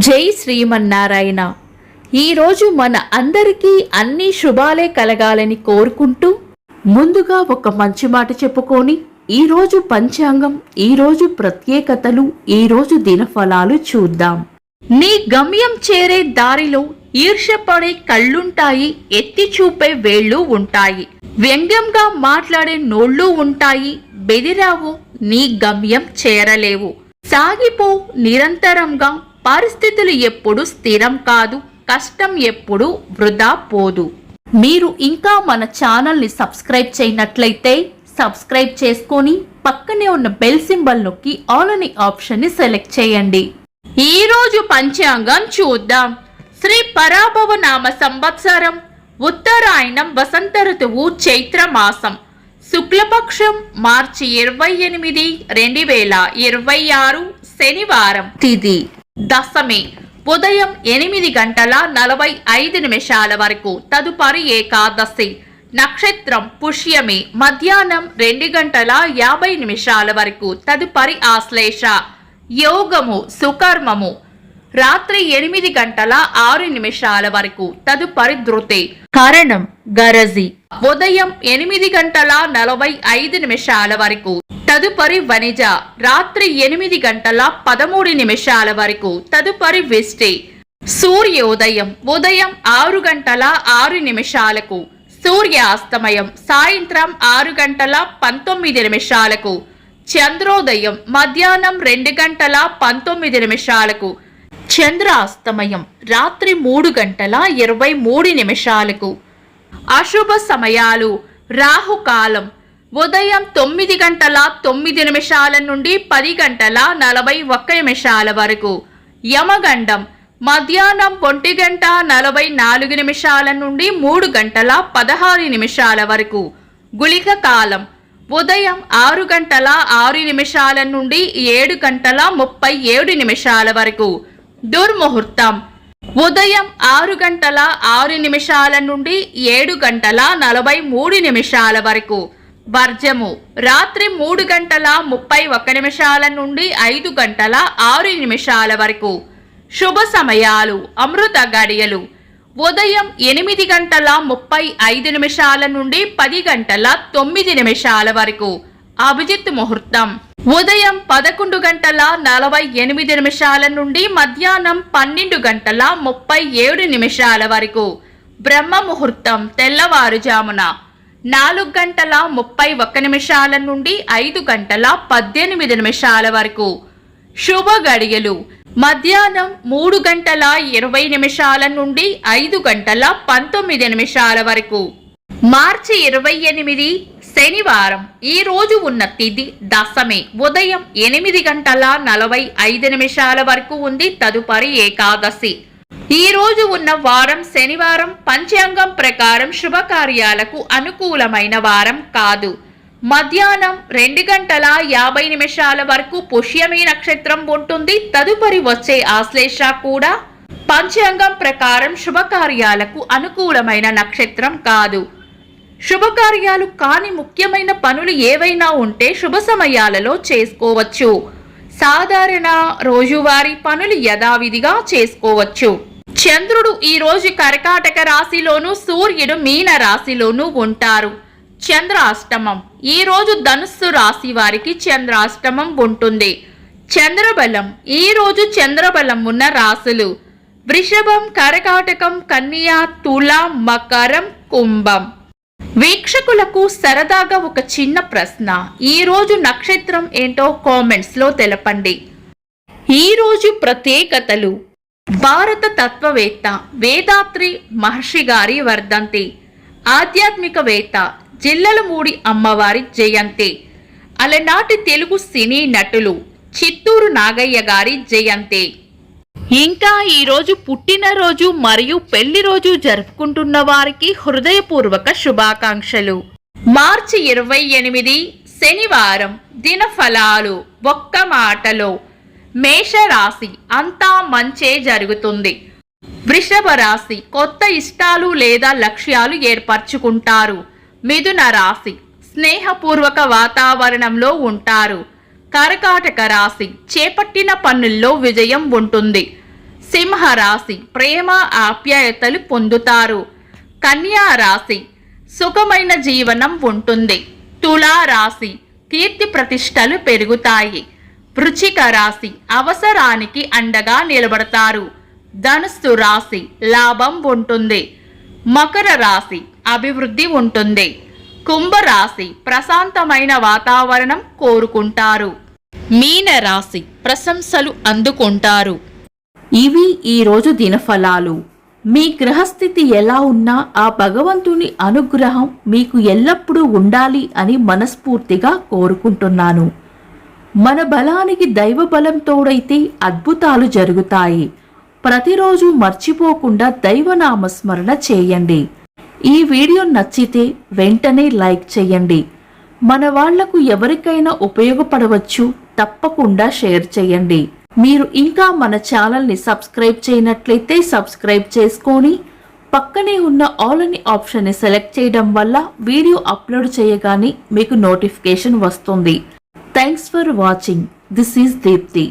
జై శ్రీమన్నారాయణ. ఈరోజు మన అందరికీ అన్ని శుభాలే కలగాలని కోరుకుంటూ ముందుగా ఒక మంచి మాట చెప్పుకొని ఈరోజు పంచాంగం, ఈరోజు ప్రత్యేకతలు, ఈరోజు దినఫలాలు చూద్దాం. నీ గమ్యం చేరే దారిలో ఈర్ష్యపడే కళ్ళుంటాయి, ఎత్తి చూపే వేళ్ళు ఉంటాయి, వ్యంగ్యంగా మాట్లాడే నోళ్ళు ఉంటాయి. బెదిరావు, నీ గమ్యం చేరలేవు. సాగిపో నిరంతరంగా. పరిస్థితులు ఎప్పుడు స్థిరం కాదు, కష్టం ఎప్పుడు వృధా పోదు. మీరు ఇంకా మన ఛానల్ని సబ్స్క్రైబ్ చేయనట్లయితే సబ్స్క్రైబ్ చేసుకొని పక్కనే ఉన్న బెల్ సింబల్ నొక్కి ఆల్ అనే ఆప్షన్ని సెలెక్ట్ చేయండి. ఈరోజు పంచాంగం చూద్దాం. శ్రీ పరాభవ నామ సంవత్సరం, ఉత్తరాయణం, వసంత ఋతువు, చైత్రమాసం, శుక్లపక్షం, మార్చి 28, 2026, శనివారం. తిథి దశమి, ఉదయం 8:45 వరకు. తదుపరి ఏకాదశి. నక్షత్రం పుష్యమి, మధ్యాహ్నం 2:50 వరకు. తదుపరి ఆశ్లేష. యోగము సుకర్మము, రాత్రి 8:06 వరకు. తదుపరి ధృతి. కరణం గరజి, ఉదయం 8:45 వరకు. తదుపరి వనిజ, రాత్రి 8:13 వరకు. తదుపరి విష్టి. సూర్యోదయం ఉదయం 6:06. సూర్యాస్తమయం సాయంత్రం 6:19. చంద్రోదయం మధ్యాహ్నం 2:19. చంద్రాస్తమయం రాత్రి 3:23. అశుభ సమయాలు. రాహుకాలం ఉదయం 9:09 నుండి 10:41 వరకు. యమగండం మధ్యాహ్నం 1:44 నుండి 3:16 వరకు. గుళిక కాలం ఉదయం 6:06 నుండి 7:37 వరకు. దుర్ముహూర్తం ఉదయం 6:06 నుండి 7:43 వరకు. వర్జము రాత్రి 3:31 నుండి 5:06 వరకు. శుభ సమయాలు. అమృత గడియలు ఉదయం 8:35 నుండి 10:09 వరకు. అభిజిత్ ముహూర్తం ఉదయం 11:48 నుండి మధ్యాహ్నం 12:37 వరకు. బ్రహ్మ ముహూర్తం తెల్లవారుజామున 4:31 నుండి 5:18 వరకు. శుభ గడియలు మధ్యాహ్నం 3:20 నుండి 5:19 వరకు. మార్చి 28, శనివారం. ఈ రోజు ఉన్న తిథి దశమి, ఉదయం 8:45 వరకు ఉంది. తదుపరి ఏకాదశి. ఈ రోజు ఉన్న వారం శనివారం. పంచాంగం ప్రకారం శుభకార్యాలకు అనుకూలమైన వారం కాదు. మధ్యాహ్నం 2:50 వరకు పుష్యమి నక్షత్రం ఉంటుంది. తదుపరి వచ్చే ఆశ్లేష కూడా పంచాంగం ప్రకారం శుభకార్యాలకు అనుకూలమైన నక్షత్రం కాదు. శుభకార్యాలు కాని ముఖ్యమైన పనులు ఏవైనా ఉంటే శుభ సమయాలలో చేసుకోవచ్చు. సాధారణ రోజువారీ పనులు యథావిధిగా చేసుకోవచ్చు. చంద్రుడు ఈ రోజు కర్కాటక రాశిలోను, సూర్యుడు మీన రాశిలోను ఉంటారు. చంద్రాష్టమం ఈ రోజు ధనుస్సు రాశి వారికి చంద్రాష్టమం ఉంటుంది. చంద్రబలం ఈ రోజు చంద్రబలం ఉన్న రాశులు వృషభం, కర్కాటకం, కన్యా, తుల, మకరం, కుంభం. వీక్షకులకు సరదాగా ఒక చిన్న ప్రశ్న. ఈ రోజు నక్షత్రం ఏంటో కామెంట్స్ లో తెలపండి. ఈ రోజు ప్రత్యేకతలు. భారత తత్వవేత్త వేదాత్రి మహర్షి గారి వర్ధంతి. ఆధ్యాత్మికవేత్త జిల్లలమూడి అమ్మవారి జయంతి. అలనాటి తెలుగు సినీ నటులు చిత్తూరు నాగయ్య గారి జయంతి. ఇంకా ఈరోజు పుట్టినరోజు మరియు పెళ్లి రోజు జరుపుకుంటున్న వారికి హృదయపూర్వక శుభాకాంక్షలు. మార్చి 28, శనివారం. దినఫలాలు. ఒక్క మాటలో మేషరాశి అంతా మంచే జరుగుతుంది. వృషభ రాశి కొత్త ఇష్టాలు లేదా లక్ష్యాలు ఏర్పరచుకుంటారు. మిథున రాశి స్నేహపూర్వక వాతావరణంలో ఉంటారు. కర్కాటక రాశి చేపట్టిన పనుల్లో విజయం ఉంటుంది. సింహరాశి ప్రేమ ఆప్యాయతలు పొందుతారు. కన్యా రాశి సుఖమైన జీవనం ఉంటుంది. తులా రాశి కీర్తి ప్రతిష్టలు పెరుగుతాయి. వృశ్చిక రాశి అవసరానికి అండగా నిలబడతారు. ధనుస్సు రాశి లాభం ఉంటుంది. మకర రాశి అభివృద్ధి ఉంటుంది. కుంభరాశి ప్రశాంతమైన వాతావరణం కోరుకుంటారు. మీన రాశి ప్రశంసలు అందుకుంటారు. ఇవి ఈరోజు దినఫలాలు. మీ గ్రహస్థితి ఎలా ఉన్నా ఆ భగవంతుని అనుగ్రహం మీకు ఎల్లప్పుడూ ఉండాలి అని మనస్ఫూర్తిగా కోరుకుంటున్నాను. మన బలానికి దైవ బలం తోడైతే అద్భుతాలు జరుగుతాయి. ప్రతిరోజు మర్చిపోకుండా దైవనామస్మరణ చేయండి. ఈ వీడియో నచ్చితే వెంటనే లైక్ చేయండి. మన వాళ్లకు ఎవరికైనా ఉపయోగపడవచ్చు. తప్పకుండా షేర్ చేయండి. మీరు ఇంకా మన ఛానల్ని సబ్స్క్రైబ్ చేయనట్లయితే సబ్స్క్రైబ్ చేసుకొని పక్కనే ఉన్న ఆల్ అని ఆప్షన్ని సెలెక్ట్ చేయడం వల్ల వీడియో అప్లోడ్ చేయగానే మీకు నోటిఫికేషన్ వస్తుంది. Thanks for watching. This is Deepti.